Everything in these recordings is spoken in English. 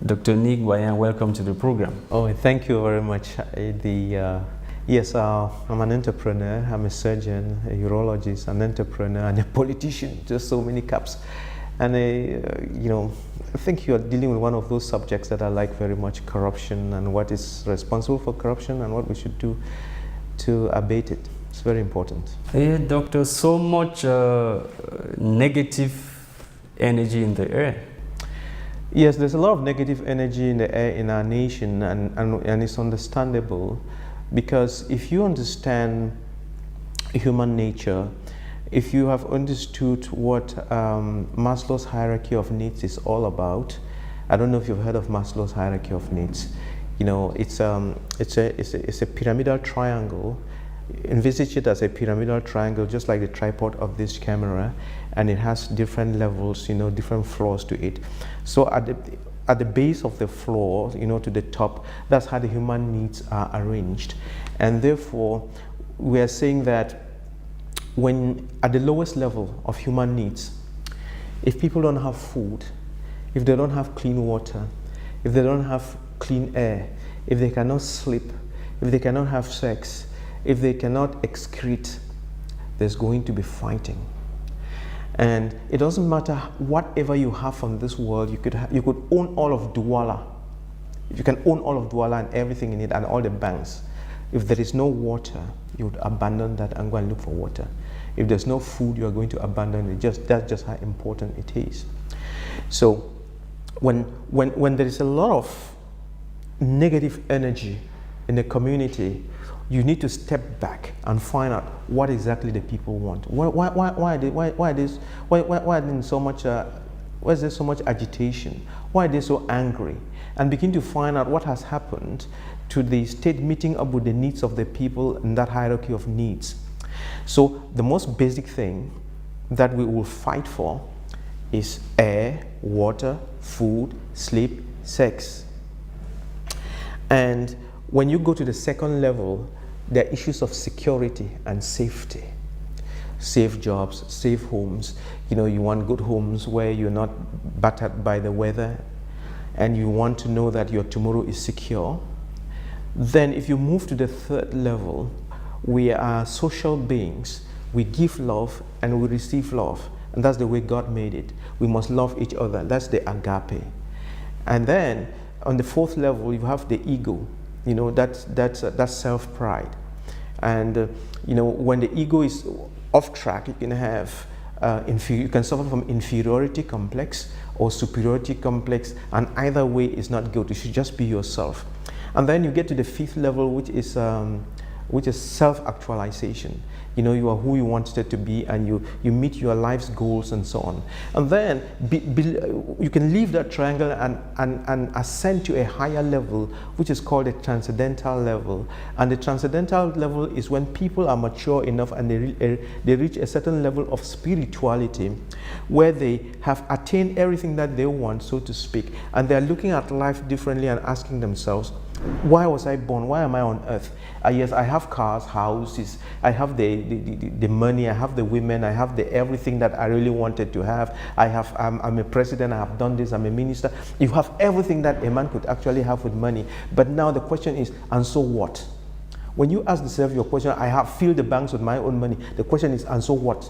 Dr. Ngwanya, welcome to the program. Oh, thank you very much. Yes, I'm an entrepreneur, I'm a surgeon, a urologist, an entrepreneur, and a politician, just so many caps. And I think you are dealing with one of those subjects that I like very much, corruption and what is responsible for corruption and what we should do to abate it. It's very important. Yeah, doctor, so much negative energy in the air. Yes, there's a lot of negative energy in the air in our nation, and it's understandable, because if you understand human nature, if you have understood what Maslow's hierarchy of needs is all about, I don't know if you've heard of Maslow's hierarchy of needs. You know, it's a pyramidal triangle. Envisage it as a pyramidal triangle, just like the tripod of this camera, and it has different levels, different floors to it. So at the base of the floor, to the top, that's how the human needs are arranged. And therefore, we are saying that when at the lowest level of human needs, if people don't have food, if they don't have clean water, if they don't have clean air, if they cannot sleep, if they cannot have sex, if they cannot excrete, there's going to be fighting. And it doesn't matter whatever you have from this world. You could own all of Douala. You can own all of Douala and everything in it and all the banks. If there is no water, you would abandon that and go and look for water. If there's no food, you are going to abandon it. That's just how important it is. So when there is a lot of negative energy in the community, you need to step back and find out what exactly the people want. Why is there so much agitation? Why are they so angry? And begin to find out what has happened to the state meeting up with the needs of the people in that hierarchy of needs. So the most basic thing that we will fight for is air, water, food, sleep, sex. And when you go to the second level, there are issues of security and safety. Safe jobs, safe homes. You want good homes where you're not battered by the weather, and you want to know that your tomorrow is secure. Then if you move to the third level, we are social beings. We give love and we receive love. And that's the way God made it. We must love each other. That's the agape. And then on the fourth level, you have the ego. That's self-pride. And when the ego is off track, you can have you can suffer from inferiority complex or superiority complex, and either way is not good. You should just be yourself. And then you get to the fifth level, which is self-actualization. You are who you wanted to be, and you meet your life's goals and so on. And then you can leave that triangle and ascend to a higher level, which is called a transcendental level. And the transcendental level is when people are mature enough and they reach a certain level of spirituality where they have attained everything that they want, so to speak, and they're looking at life differently and asking themselves, why was I born? Why am I on earth? Yes, I have cars, houses, I have the money, I have the women, I have the everything that I really wanted to have. I'm a president, I have done this, I'm a minister. You have everything that a man could actually have with money. But now the question is, and so what? When you ask yourself your question, I have filled the banks with my own money. The question is, and so what?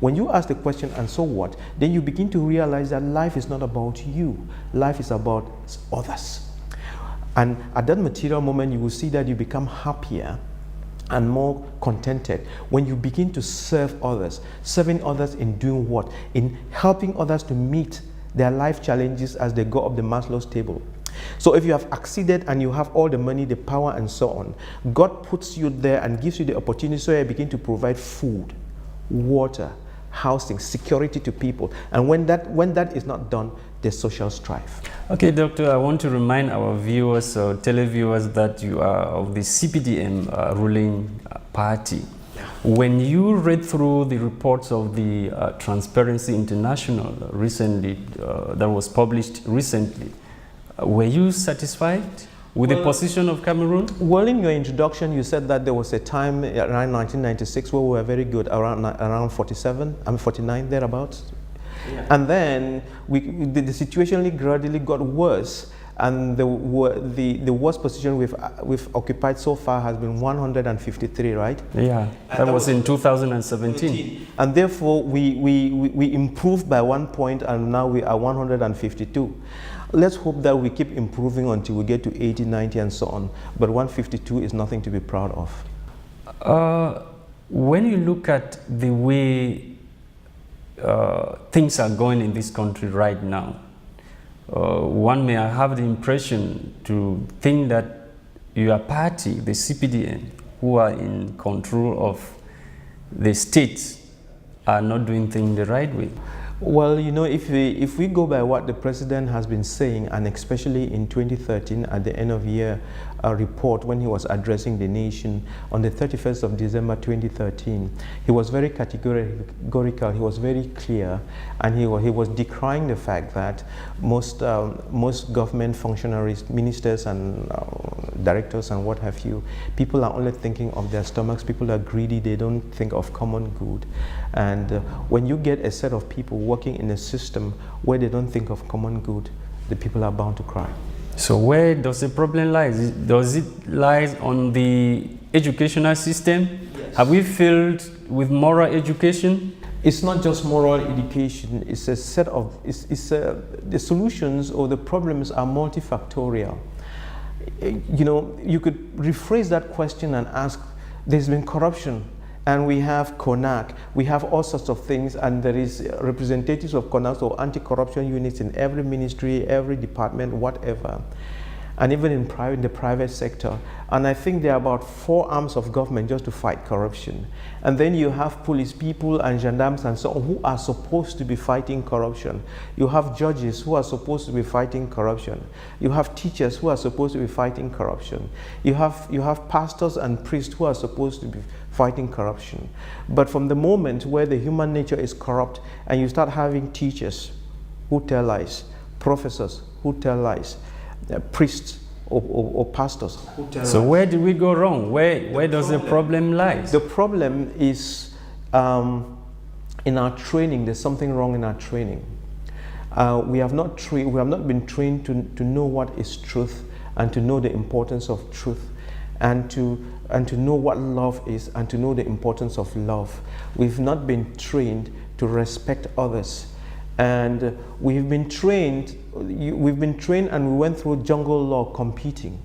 When you ask the question, and so what? Then you begin to realize that life is not about you. Life is about others. And at that material moment, you will see that you become happier and more contented when you begin to serve others. Serving others in doing what? In helping others to meet their life challenges as they go up the Maslow's table. So if you have acceded and you have all the money, the power, and so on, God puts you there and gives you the opportunity, so you begin to provide food, water, housing, security to people. And when that is not done, there's social strife. Okay, Doctor, I want to remind our viewers or televiewers that you are of the CPDM ruling party. When you read through the reports of the Transparency International recently, that was published recently, were you satisfied with the position of Cameroon? Well, in your introduction, you said that there was a time around 1996 where we were very good, around 49, thereabouts. Yeah. And then the situation gradually got worse and the worst position we've occupied so far has been 153, right? Yeah, that was in 2017. And therefore, we improved by 1 point, and now we are 152. Let's hope that we keep improving until we get to 80, 90, and so on. But 152 is nothing to be proud of. When you look at the way things are going in this country right now, one may have the impression to think that your party, the CPDM, who are in control of the states, are not doing things the right way. Well, you know, if we go by what the president has been saying, and especially in 2013 at the end of year report when he was addressing the nation on the 31st of December 2013, he was very categorical, he was very clear, and he was decrying the fact that most government functionaries, ministers and directors and what have you, people are only thinking of their stomachs, people are greedy, they don't think of common good. And when you get a set of people working in a system where they don't think of common good, the people are bound to cry. So where does the problem lie? Does it lie on the educational system? Yes. Have we failed with moral education? It's not just moral education, it's a set of, the solutions or the problems are multifactorial. You know, you could rephrase that question and ask, there's been corruption, and we have CONAC, we have all sorts of things, and there is representatives of CONAC or anti-corruption units in every ministry, every department, whatever, and even in the private sector. And I think there are about 4 arms of government just to fight corruption. And then you have police people and gendarmes and so on who are supposed to be fighting corruption. You have judges who are supposed to be fighting corruption. You have teachers who are supposed to be fighting corruption. You have pastors and priests who are supposed to be fighting corruption. But from the moment where the human nature is corrupt and you start having teachers who tell lies, professors who tell lies, priests or pastors who tell lies. So where did we go wrong? Where does the problem lie? The problem is in our training. There's something wrong in our training. We have not been trained to know what is truth and to know the importance of truth, and to know what love is and to know the importance of love. We've not been trained to respect others, and we've been trained and we went through jungle law competing,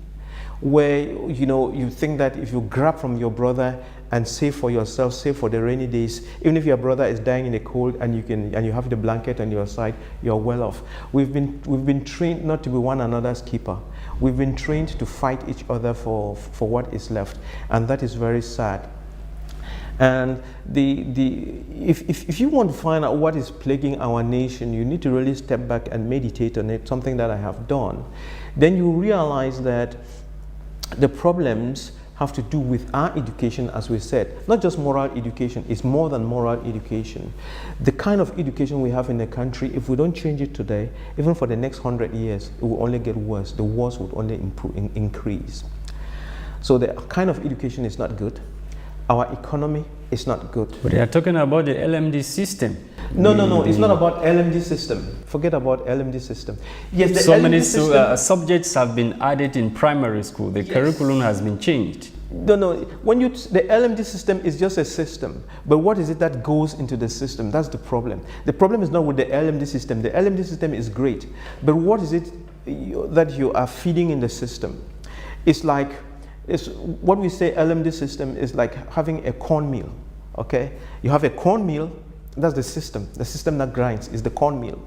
where you think that if you grab from your brother and save for yourself, save for the rainy days, even if your brother is dying in the cold and you have the blanket on your side, you're well off. We've been trained not to be one another's keeper. We've been trained to fight each other for what is left, and that is very sad. And if you want to find out what is plaguing our nation, you need to really step back and meditate on it, something that I have done. Then you realize that the problems have to do with our education, as we said. Not just moral education, it's more than moral education. The kind of education we have in the country, if we don't change it today, even for the next 100 years, it will only get worse. The wars would only increase. So the kind of education is not good. Our economy is not good. But they are talking about the LMD system. No, it's not about LMD system. Forget about LMD system. Yes, so many subjects have been added in primary school. The curriculum has been changed. No. The LMD system is just a system. But what is it that goes into the system? That's the problem. The problem is not with the LMD system. The LMD system is great. But what is it that you are feeding in the system? It's what we say LMD system is like having a cornmeal, okay? You have a cornmeal, that's the system that grinds is the cornmeal.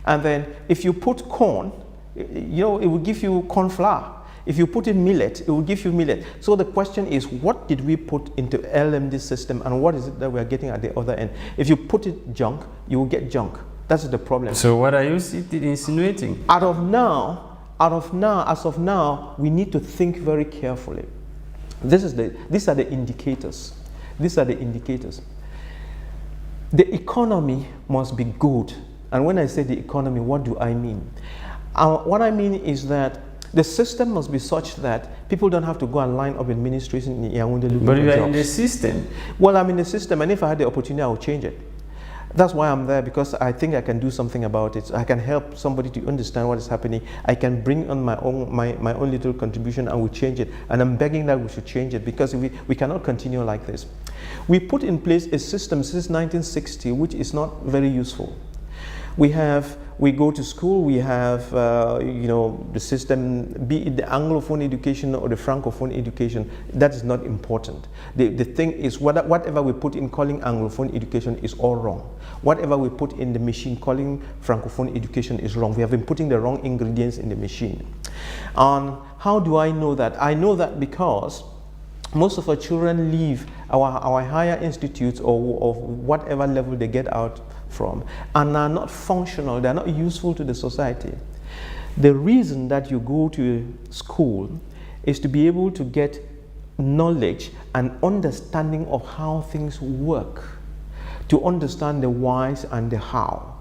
And then if you put corn, it will give you corn flour. If you put in millet, it will give you millet. So the question is, what did we put into LMD system and what is it that we are getting at the other end? If you put it junk, you will get junk. That's the problem. So what are you insinuating? As of now, we need to think very carefully. These are the indicators. The economy must be good. And when I say the economy, what do I mean? What I mean is that the system must be such that people don't have to go and line up in ministries in Yaoundé looking for jobs. But you are in the system. Well, I'm in the system, and if I had the opportunity, I would change it. That's why I'm there, because I think I can do something about it. I can help somebody to understand what is happening. I can bring on my own little contribution, and we change it. And I'm begging that we should change it, because we cannot continue like this. We put in place a system since 1960 which is not very useful. We go to school, we have the system, be it the Anglophone education or the Francophone education, that is not important. The thing is, whatever we put in calling Anglophone education is all wrong. Whatever we put in the machine calling Francophone education is wrong. We have been putting the wrong ingredients in the machine. How do I know that? I know that because most of our children leave our higher institutes or whatever level they get out from and are not functional, they're not useful to the society. The reason that you go to school is to be able to get knowledge and understanding of how things work, to understand the whys and the how.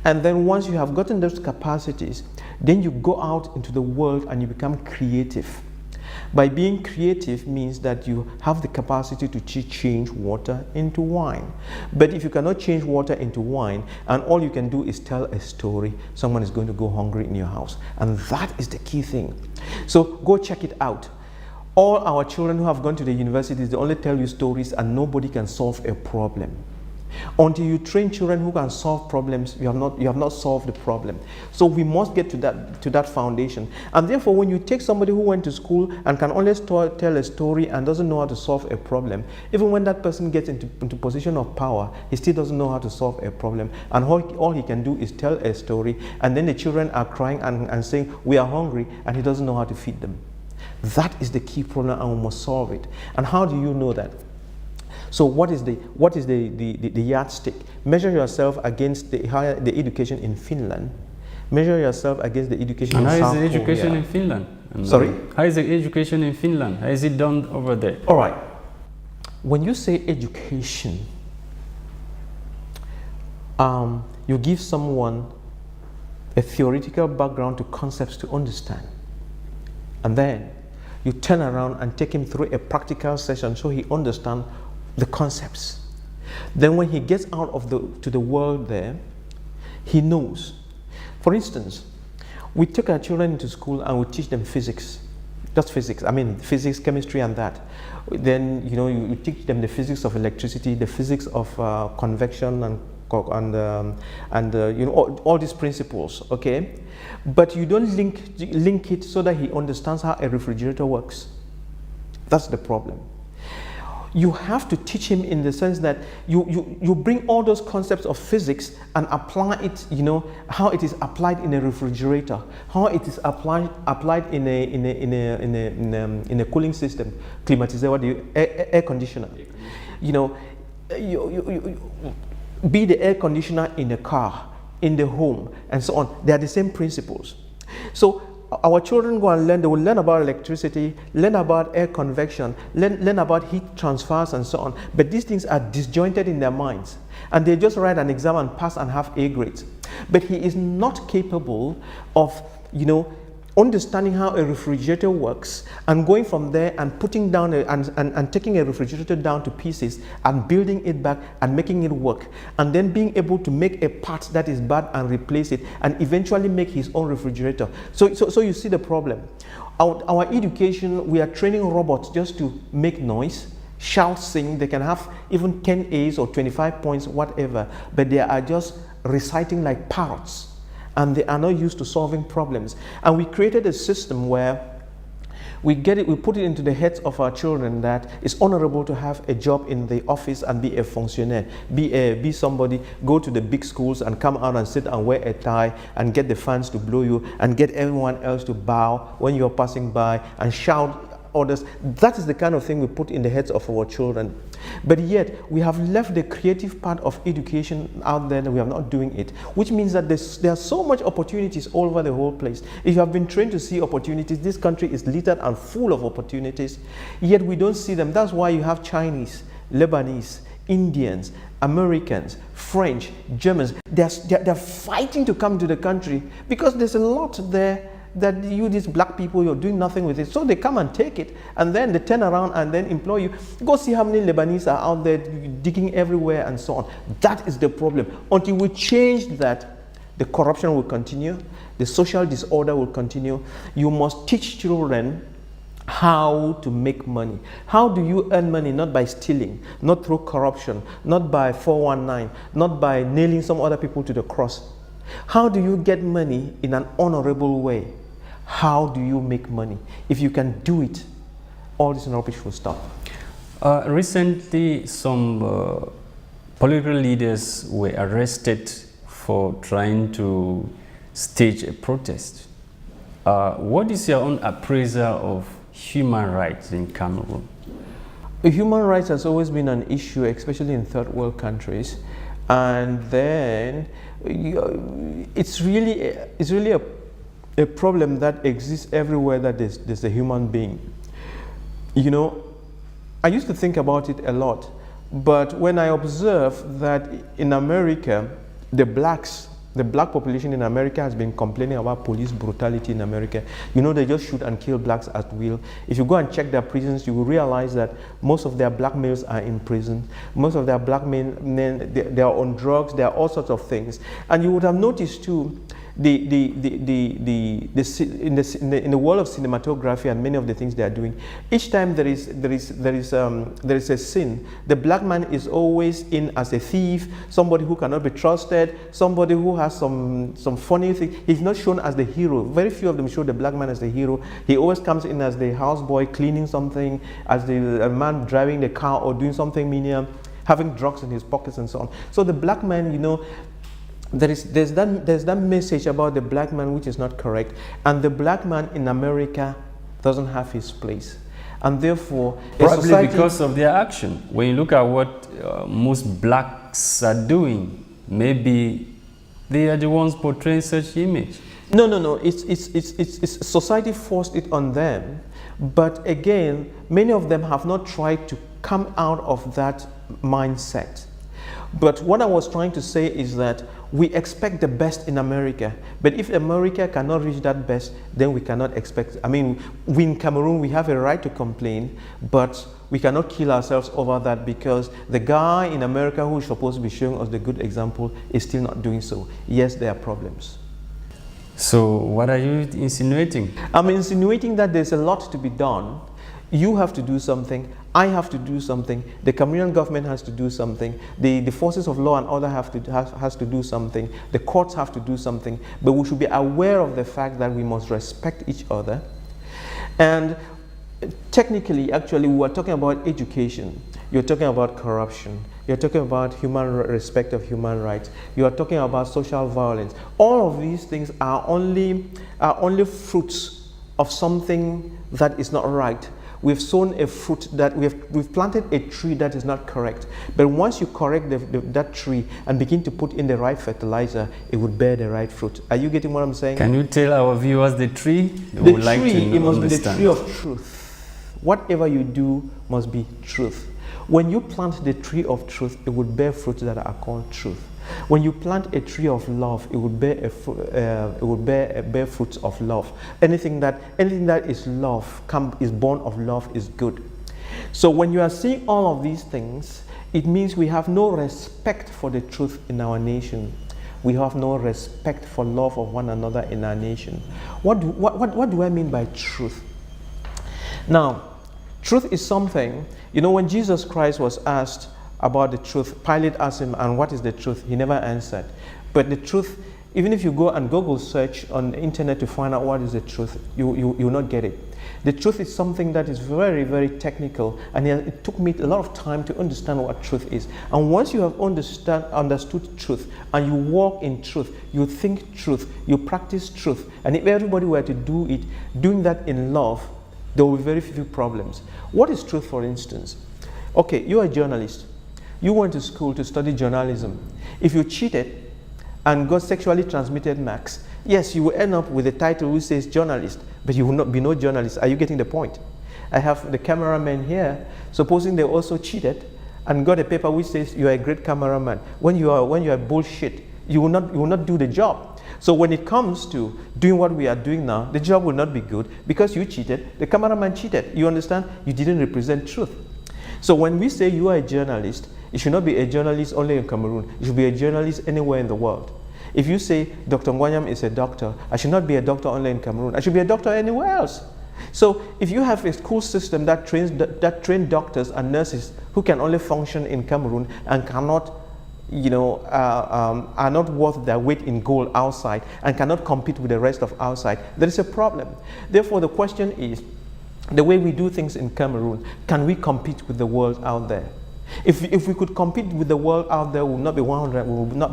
And then once you have gotten those capacities, then you go out into the world and you become creative. By being creative means that you have the capacity to change water into wine. But if you cannot change water into wine and all you can do is tell a story, someone is going to go hungry in your house. And that is the key thing. So go check it out. All our children who have gone to the universities, they only tell you stories and nobody can solve a problem. Until you train children who can solve problems, you have not solved the problem. So we must get to that foundation. And therefore, when you take somebody who went to school and can only tell a story and doesn't know how to solve a problem, even when that person gets into position of power, he still doesn't know how to solve a problem. And all he can do is tell a story, and then the children are crying and saying, we are hungry, and he doesn't know how to feed them. That is the key problem, and we must solve it. And how do you know that? So what is the yardstick? Measure yourself against the education in Finland. Measure yourself against the education in South Korea. How is the education in Finland? Sorry? How is the education in Finland? How is it done over there? All right. When you say education, you give someone a theoretical background to concepts to understand. And then you turn around and take him through a practical session so he understands the concepts. Then when he gets out to the world there, he knows. For instance, we take our children into school and we teach them physics. Just physics. I mean physics, chemistry, and that. Then you teach them the physics of electricity, the physics of convection and all these principles. Okay, but you don't link it so that he understands how a refrigerator works. That's the problem. You have to teach him in the sense that you bring all those concepts of physics and apply it, how it is applied in a refrigerator, how it is applied in a cooling system, climatizer, air conditioner. Be the air conditioner in a car, in the home, and so on. They are the same principles. So our children go and learn. They will learn about electricity, learn about air convection, learn about heat transfers and so on. But these things are disjointed in their minds. And they just write an exam and pass and have A grades. But he is not capable of, understanding how a refrigerator works and going from there and putting down and taking a refrigerator down to pieces and building it back and making it work, and then being able to make a part that is bad and replace it and eventually make his own refrigerator. So you see the problem. Our education, we are training robots just to make noise, shout, sing. They can have even 10 A's or 25 points, whatever, but they are just reciting like parrots. And they are not used to solving problems. And we created a system where we put it into the heads of our children that it's honorable to have a job in the office and be a functionary, be somebody, go to the big schools and come out and sit and wear a tie and get the fans to blow you and get everyone else to bow when you're passing by and shout orders. That is the kind of thing we put in the heads of our children. But yet we have left the creative part of education out there, and we are not doing it, which means that there are so much opportunities all over the whole place. If you have been trained to see opportunities, this country is littered and full of opportunities, yet we don't see them. That's why you have Chinese, Lebanese, Indians, Americans, French, Germans. They're fighting to come to the country because there's a lot there that you, these black people, you're doing nothing with it. So they come and take it, and then they turn around and then employ you. Go see how many Lebanese are out there digging everywhere and so on. That is the problem. Until we change that, the corruption will continue, the social disorder will continue. You must teach children how to make money. How do you earn money? Not by stealing, not through corruption, not by 419, not by nailing some other people to the cross. How do you get money in an honorable way? How do you make money? If you can do it, all this rubbish will stop. Recently, some political leaders were arrested for trying to stage a protest. What is your own appraisal of human rights in Cameroon? Human rights has always been an issue, especially in third world countries, and then it's really a problem that exists everywhere that there's a human being. You know, I used to think about it a lot, but when I observe that in America, the black population in America has been complaining about police brutality in America. You know, they just shoot and kill blacks at will. If you go and check their prisons, you will realize that most of their black males are in prison. Most of their black men, they are on drugs. There are all sorts of things. And you would have noticed too, in the world of cinematography and many of the things they are doing, each time there is a sin, the black man is always in as a thief, somebody who cannot be trusted, somebody who has some funny thing. He's not shown as the hero. Very few of them show the black man as the hero. He always comes in as the houseboy cleaning something, as the man driving the car or doing something menial, having drugs in his pockets and so on. So the black man, you know, there's that message about the black man which is not correct, and the black man in America doesn't have his place, and therefore probably because of their action. When you look at what most blacks are doing, maybe they are the ones portraying such image. No. It's society forced it on them, but again, many of them have not tried to come out of that mindset. But what I was trying to say is that we expect the best in America, but if America cannot reach that best, then we cannot expect. I mean, we in Cameroon, we have a right to complain, but we cannot kill ourselves over that, because the guy in America who is supposed to be showing us the good example is still not doing so. Yes, there are problems. So what are you insinuating? I'm insinuating that there's a lot to be done. You have to do something, I have to do something, the Cameroonian government has to do something, the forces of law and order has to do something, the courts have to do something, but we should be aware of the fact that we must respect each other. And technically, actually, we are talking about education, you're talking about corruption, you're talking about respect of human rights, you are talking about social violence. All of these things are only fruits of something that is not right. We've sown a fruit that we've planted a tree that is not correct. But once you correct that tree and begin to put in the right fertilizer, it would bear the right fruit. Are you getting what I'm saying? Can you tell our viewers the tree? The tree, it must be the tree of truth. Whatever you do must be truth. When you plant the tree of truth, it would bear fruits that are called truth. When you plant a tree of love, it would bear bear fruits of love. Anything that is love, is born of love, is good. So when you are seeing all of these things, it means we have no respect for the truth in our nation. We have no respect for love of one another in our nation. What do I mean by truth? Now, truth is something, you know, when Jesus Christ was asked about the truth, Pilate asked him, and what is the truth? He never answered. But the truth, even if you go and Google search on the internet to find out what is the truth, you will not get it. The truth is something that is very, very technical, and it took me a lot of time to understand what truth is. And once you have understood truth, and you walk in truth, you think truth, you practice truth, and if everybody were to do it, doing that in love, there will be very few problems. What is truth, for instance? Okay, you are a journalist. You went to school to study journalism. If you cheated and got sexually transmitted marks, yes, you will end up with a title which says journalist, but you will not be no journalist. Are you getting the point? I have the cameramen here. Supposing they also cheated and got a paper which says you are a great cameraman. When you are bullshit, you will not do the job. So when it comes to doing what we are doing now, the job will not be good because you cheated, the cameraman cheated. You understand? You didn't represent truth. So when we say you are a journalist, it should not be a journalist only in Cameroon. It should be a journalist anywhere in the world. If you say Dr. Ngwanya is a doctor, I should not be a doctor only in Cameroon. I should be a doctor anywhere else. So if you have a school system that trains doctors and nurses who can only function in Cameroon and cannot, are not worth their weight in gold outside and cannot compete with the rest of outside, there is a problem. Therefore, the question is, the way we do things in Cameroon, can we compete with the world out there? If we could compete with the world out there, we will not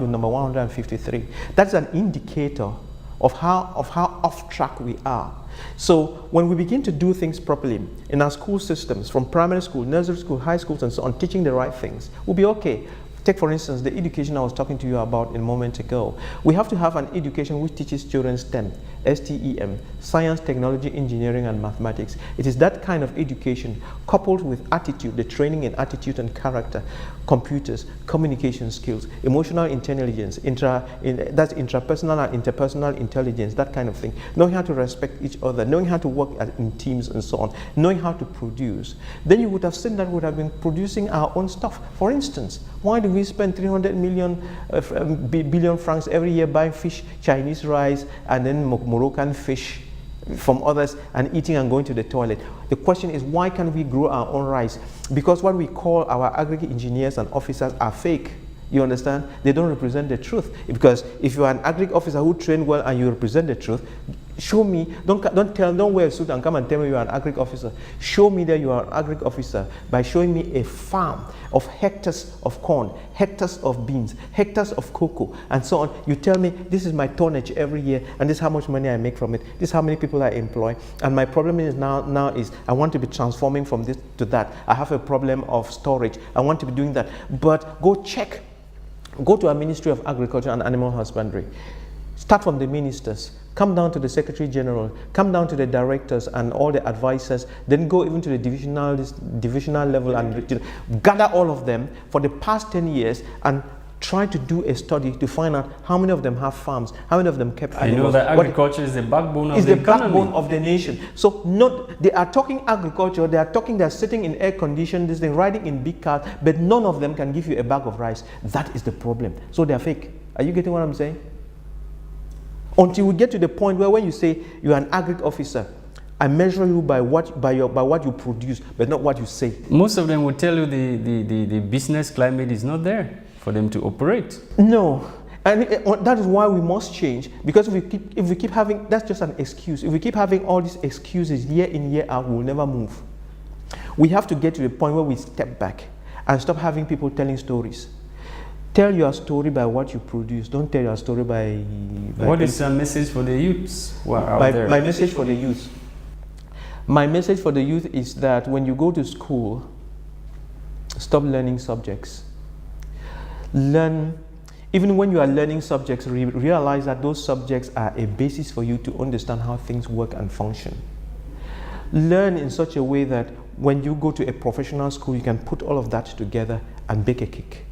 be number 153. That's an indicator of how off track we are. So when we begin to do things properly in our school systems, from primary school, nursery school, high schools, and so on, teaching the right things, we'll be okay. Take, for instance, the education I was talking to you about a moment ago. We have to have an education which teaches children STEM, STEM, science, technology, engineering, and mathematics. It is that kind of education coupled with attitude, the training in attitude and character, computers, communication skills, emotional intelligence, that's intrapersonal and interpersonal intelligence, that kind of thing. Knowing how to respect each other, knowing how to work in teams and so on, knowing how to produce. Then you would have seen that we would have been producing our own stuff. For instance, why do we spend 300 billion francs every year buying fish, Chinese rice, and then Moroccan fish from others and eating and going to the toilet? The question is, why can't we grow our own rice? Because what we call our agri engineers and officers are fake. You understand? They don't represent the truth. Because if you are an agri officer who trained well and you represent the truth, show me, don't wear a suit and come and tell me you are an agri officer. Show me that you are an agri officer by showing me a farm of hectares of corn, hectares of beans, hectares of cocoa, and so on. You tell me this is my tonnage every year, and this is how much money I make from it. This is how many people I employ. And my problem is now is I want to be transforming from this to that. I have a problem of storage. I want to be doing that. But go check. Go to our Ministry of Agriculture and Animal Husbandry. Start from the ministers, come down to the Secretary General, come down to the directors and all the advisors, then go even to the divisional level and gather all of them for the past 10 years and try to do a study to find out how many of them have farms, how many of them kept animals. I know that agriculture is the backbone of the economy. Is the backbone of the nation. So they are talking agriculture, they're sitting in air conditioned, they're riding in big cars, but none of them can give you a bag of rice. That is the problem. So they're fake. Are you getting what I'm saying? Until we get to the point where when you say you're an agri officer, I measure you by what you produce, but not what you say. Most of them will tell you the business climate is not there for them to operate. No, and that is why we must change. Because if we keep having, that's just an excuse. If we keep having all these excuses year in year out, we'll never move. We have to get to the point where we step back and stop having people telling stories. Tell your story by what you produce. Don't tell your story by what is your message for the youths who are out there? My message for the youth. My message for the youth is that when you go to school, stop learning subjects. Learn, even when you are learning subjects, realize that those subjects are a basis for you to understand how things work and function. Learn in such a way that when you go to a professional school, you can put all of that together and bake a cake.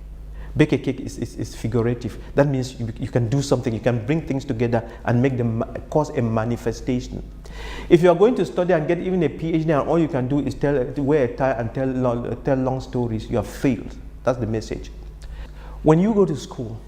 Bake a cake is figurative. That means you can do something, you can bring things together and make them cause a manifestation. If you are going to study and get even a PhD and all you can do is wear a tie and tell long stories, you have failed. That's the message. When you go to school,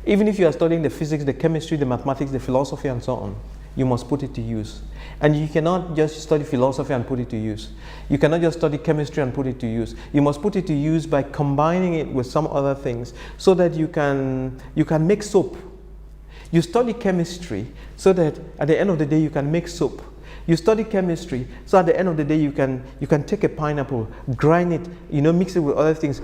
even if you are studying the physics, the chemistry, the mathematics, the philosophy and so on, you must put it to use. And you cannot just study philosophy and put it to use. You cannot just study chemistry and put it to use. You must put it to use by combining it with some other things so that you can make soap. You study chemistry so that at the end of the day you can make soap. You study chemistry so at the end of the day you can take a pineapple, grind it, mix it with other things,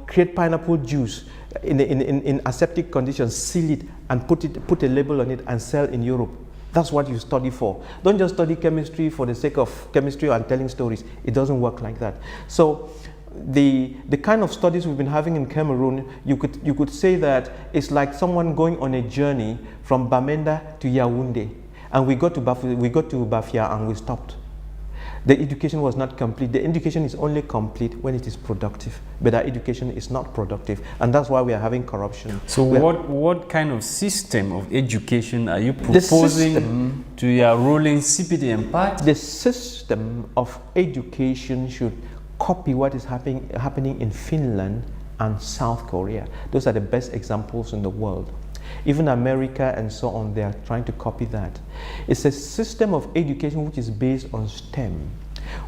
create pineapple juice in aseptic conditions, seal it and put a label on it and sell in Europe. That's what you study for. Don't just study chemistry for the sake of chemistry and telling stories. It doesn't work like that. So the kind of studies we've been having in Cameroon, you could say that it's like someone going on a journey from Bamenda to Yaoundé, and we got to Bafia and we stopped. The education was not complete. The education is only complete when it is productive, but our education is not productive, and that's why we are having corruption. So what kind of system of education are you proposing to your ruling CPDM party? The system of education should copy what is happening in Finland and South Korea. Those are the best examples in the world. Even America and so on, they are trying to copy that. It's a system of education which is based on STEM,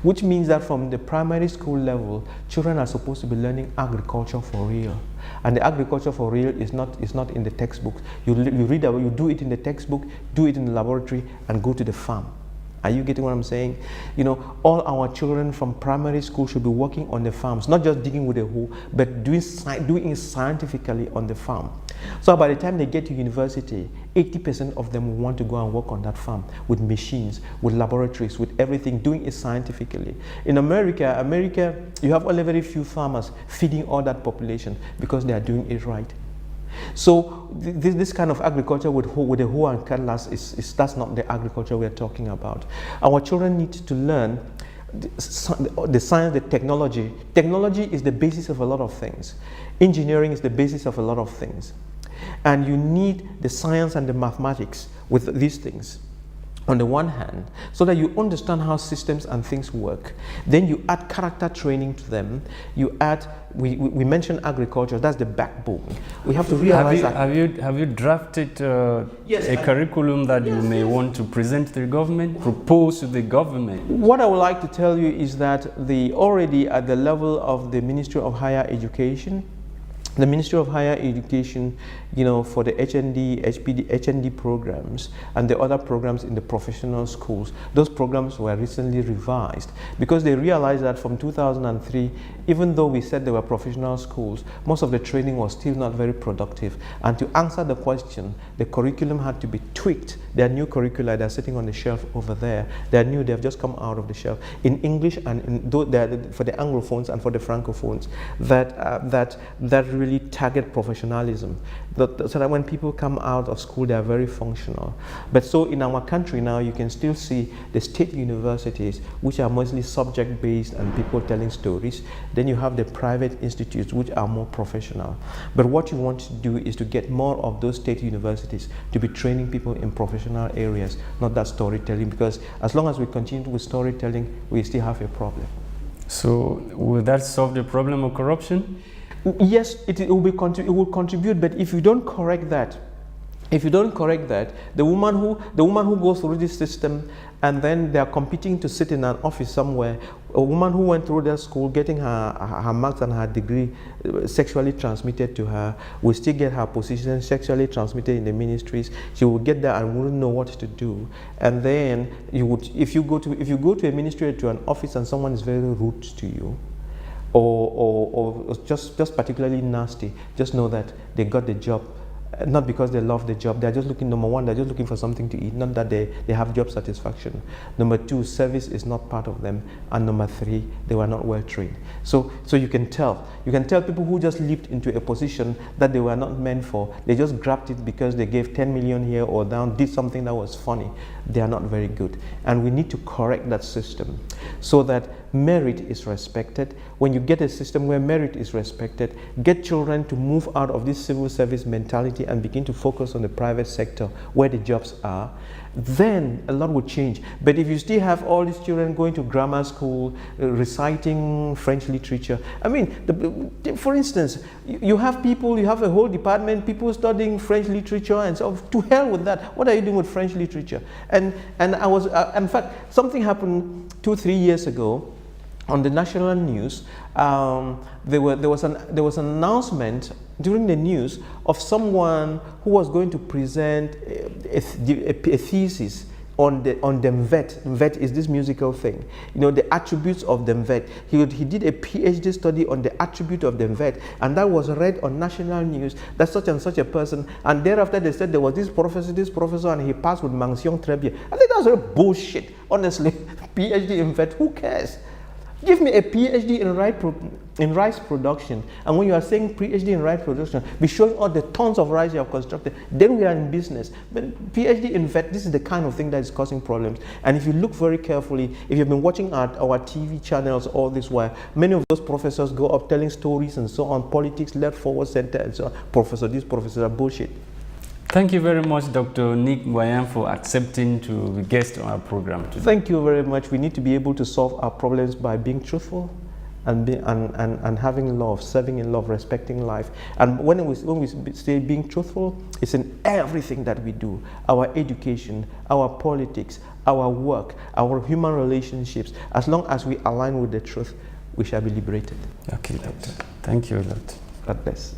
which means that from the primary school level, children are supposed to be learning agriculture for real. And the agriculture for real is not in the textbook. You read about, you do it in the textbook, do it in the laboratory, and go to the farm. Are you getting what I'm saying? You know, all our children from primary school should be working on the farms, not just digging with a hoe, but doing it scientifically on the farm. So by the time they get to university, 80% of them will want to go and work on that farm with machines, with laboratories, with everything, doing it scientifically. In America, you have only very few farmers feeding all that population because they are doing it right. So this kind of agriculture with a hoe and cutlass that's not the agriculture we are talking about. Our children need to learn the science, the technology. Technology is the basis of a lot of things. Engineering is the basis of a lot of things. And you need the science and the mathematics with these things on the one hand, so that you understand how systems and things work. Then you add character training to them. You add, we mentioned agriculture, that's the backbone. We have to realize have you drafted a curriculum that you may want to present to the government, propose to the government? What I would like to tell you is that already at the level of the Ministry of Higher Education, the Ministry of Higher Education, you know, for the HND, HND programs and the other programs in the professional schools, those programs were recently revised because they realized that from 2003, even though we said they were professional schools, most of the training was still not very productive. And to answer the question, the curriculum had to be tweaked. There are new curricula that are sitting on the shelf over there. They are new, they have just come out of the shelf in English and for the Anglophones and for the Francophones that really target professionalism. So that when people come out of school, they are very functional. But so in our country now, you can still see the state universities, which are mostly subject-based and people telling stories. Then you have the private institutes, which are more professional. But what you want to do is to get more of those state universities to be training people in professional areas, not that storytelling, because as long as we continue with storytelling, we still have a problem. So will that solve the problem of corruption? Yes, it will contribute, but if you don't correct that, the woman who goes through this system and then they are competing to sit in an office somewhere, a woman who went through that school getting her marks and her degree sexually transmitted to her will still get her position sexually transmitted in the ministries. She will get there and wouldn't know what to do. And then if you go to a ministry, to an office, and someone is very rude to you, or just particularly nasty, just know that they got the job not because they love the job. They're just looking, number one, they're just looking for something to eat, not that they have job satisfaction. Number two, service is not part of them. And number three, they were not well trained. So you can tell people who just leaped into a position that they were not meant for. They just grabbed it because they gave 10 million here or down, did something that was funny. They are not very good. And we need to correct that system so that merit is respected. When you get a system where merit is respected, get children to move out of this civil service mentality and begin to focus on the private sector where the jobs are, then a lot will change. But if you still have all these children going to grammar school, reciting French literature, I mean, for instance, you have a whole department, people studying French literature, and so to hell with that. What are you doing with French literature? And I was, in fact, something happened 2-3 years ago on the national news. There was an announcement during the news of someone who was going to present a thesis on Demvet. Demvet is this musical thing, you know, the attributes of Demvet. He did a PhD study on the attribute of Demvet, and that was read on national news. That such and such a person, and thereafter they said there was this professor, and he passed with mention très bien. I think that's real bullshit, honestly. PhD in vet, who cares? Give me a PhD in rice production, and when you are saying PhD in rice production, be showing all the tons of rice you have constructed, then we are in business. But PhD in vet, this is the kind of thing that is causing problems. And if you look very carefully, if you've been watching our TV channels all this while, many of those professors go up telling stories and so on, politics, left, forward, center, and so on. Professor, these professors are bullshit. Thank you very much, Dr. Nick Ngwanya, for accepting to be guest on our program today. Thank you very much. We need to be able to solve our problems by being truthful and having love, serving in love, respecting life. And when we say being truthful, it's in everything that we do. Our education, our politics, our work, our human relationships. As long as we align with the truth, we shall be liberated. Okay, Doctor. Thank you, Doctor. God bless.